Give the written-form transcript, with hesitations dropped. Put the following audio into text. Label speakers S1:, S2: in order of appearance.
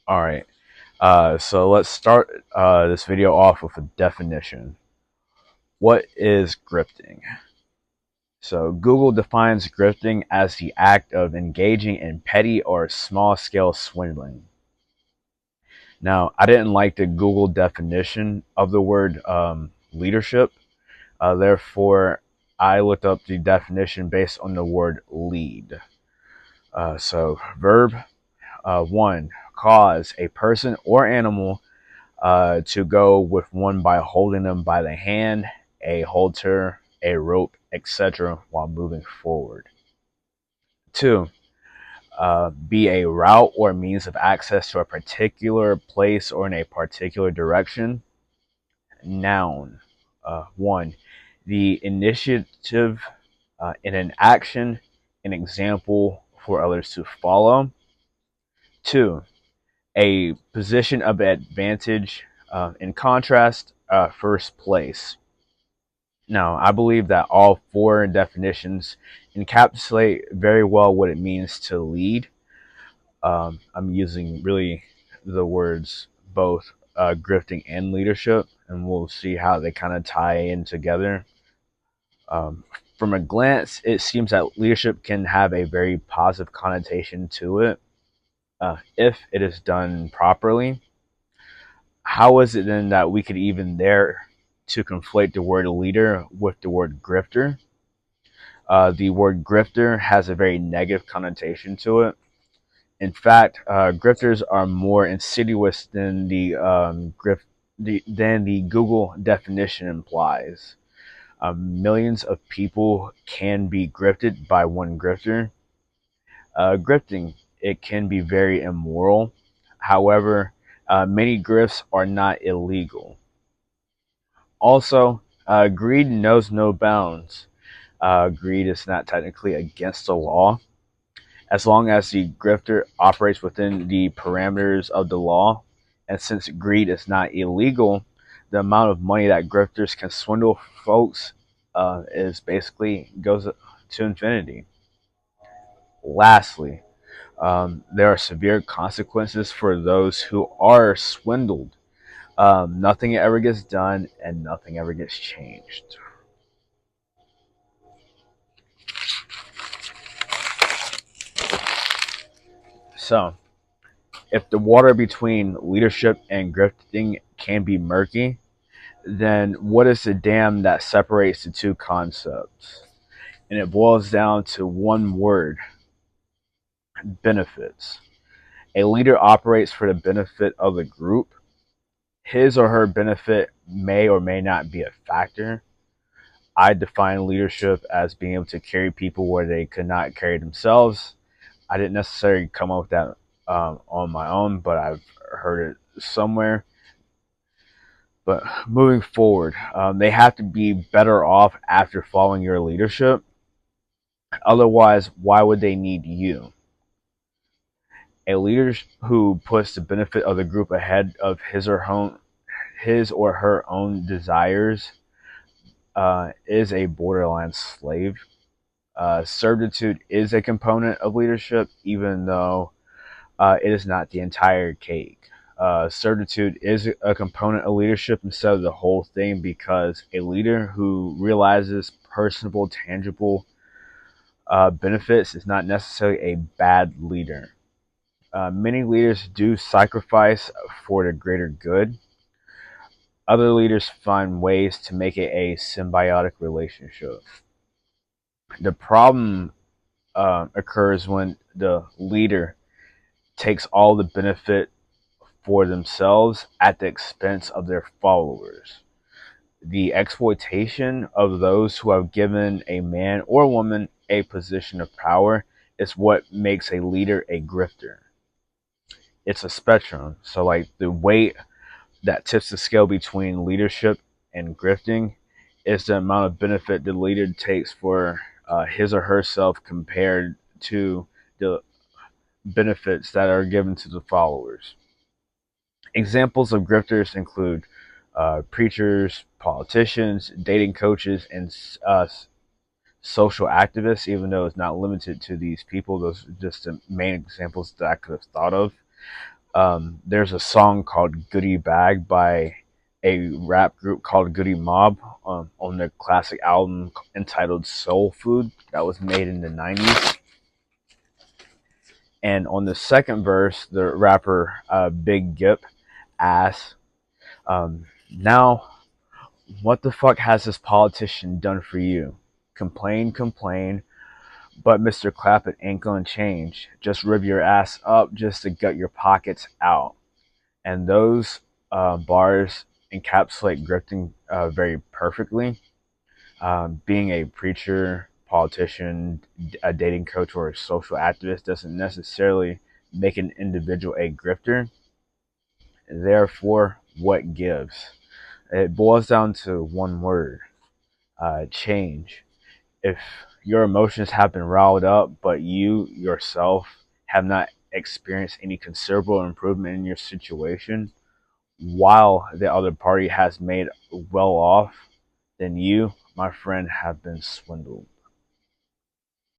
S1: All right. So let's start this video off with a definition. What is grifting? So Google defines grifting as the act of engaging in petty or small-scale swindling. Now, I didn't like the Google definition of the word leadership. Therefore, I looked up the definition based on the word lead. So verb, one, cause a person or animal to go with one by holding them by the hand, a halter, a rope, etc., while moving forward. Two, be a route or means of access to a particular place or in a particular direction. Noun. One, the initiative in an action, an example for others to follow. Two, a position of advantage, in contrast, first place. Now, I believe that all four definitions encapsulate very well what it means to lead. I'm using really the words both grifting and leadership, and we'll see how they kind of tie in together. Um, from a glance, it seems that leadership can have a very positive connotation to it if it is done properly. How is it then that we could even dare to conflate the word leader with the word grifter? The word grifter has a very negative connotation to it. In fact, grifters are more insidious than the Google definition implies. Millions of people can be grifted by one grifter. Grifting, it can be very immoral. However, many grifts are not illegal. Also, greed knows no bounds. Greed is not technically against the law as long as the grifter operates within the parameters of the law. And since greed is not illegal, the amount of money that grifters can swindle folks is basically goes to infinity. Lastly, there are severe consequences for those who are swindled. Nothing ever gets done and nothing ever gets changed. So, if the water between leadership and grifting can be murky, then what is the dam that separates the two concepts? And it boils down to one word: benefits. A leader operates for the benefit of the group. His or her benefit may or may not be a factor. I define leadership as being able to carry people where they could not carry themselves. I didn't necessarily come up with that on my own, but I've heard it somewhere. But moving forward, they have to be better off after following your leadership. Otherwise, why would they need you? A leader who puts the benefit of the group ahead of his or her own desires is a borderline slave. Servitude is a component of leadership, even though it is not the entire cake. Certitude is a component of leadership instead of the whole thing, because a leader who realizes personable, tangible benefits is not necessarily a bad leader. Many leaders do sacrifice for the greater good. Other leaders find ways to make it a symbiotic relationship. The problem occurs when the leader takes all the benefit for themselves at the expense of their followers. The exploitation of those who have given a man or woman a position of power is what makes a leader a grifter. It's a spectrum. So, like, the weight that tips the scale between leadership and grifting is the amount of benefit the leader takes for his or herself compared to the benefits that are given to the followers. Examples of grifters include preachers, politicians, dating coaches, and social activists, even though it's not limited to these people. Those are just the main examples that I could have thought of. There's a song called Goodie Bag by a rap group called Goodie Mob on their classic album entitled Soul Food that was made in the 90s. And on the second verse, the rapper Big Gip asks, now, what the fuck has this politician done for you? Complain, complain, but Mr. Clappett ain't gonna change. Just rib your ass up just to gut your pockets out. And those bars encapsulate grifting very perfectly. Being a preacher, politician, a dating coach, or a social activist doesn't necessarily make an individual a grifter. Therefore, what gives? It boils down to one word: change. If your emotions have been riled up, but you yourself have not experienced any considerable improvement in your situation, while the other party has made well off, then you, my friend, have been swindled.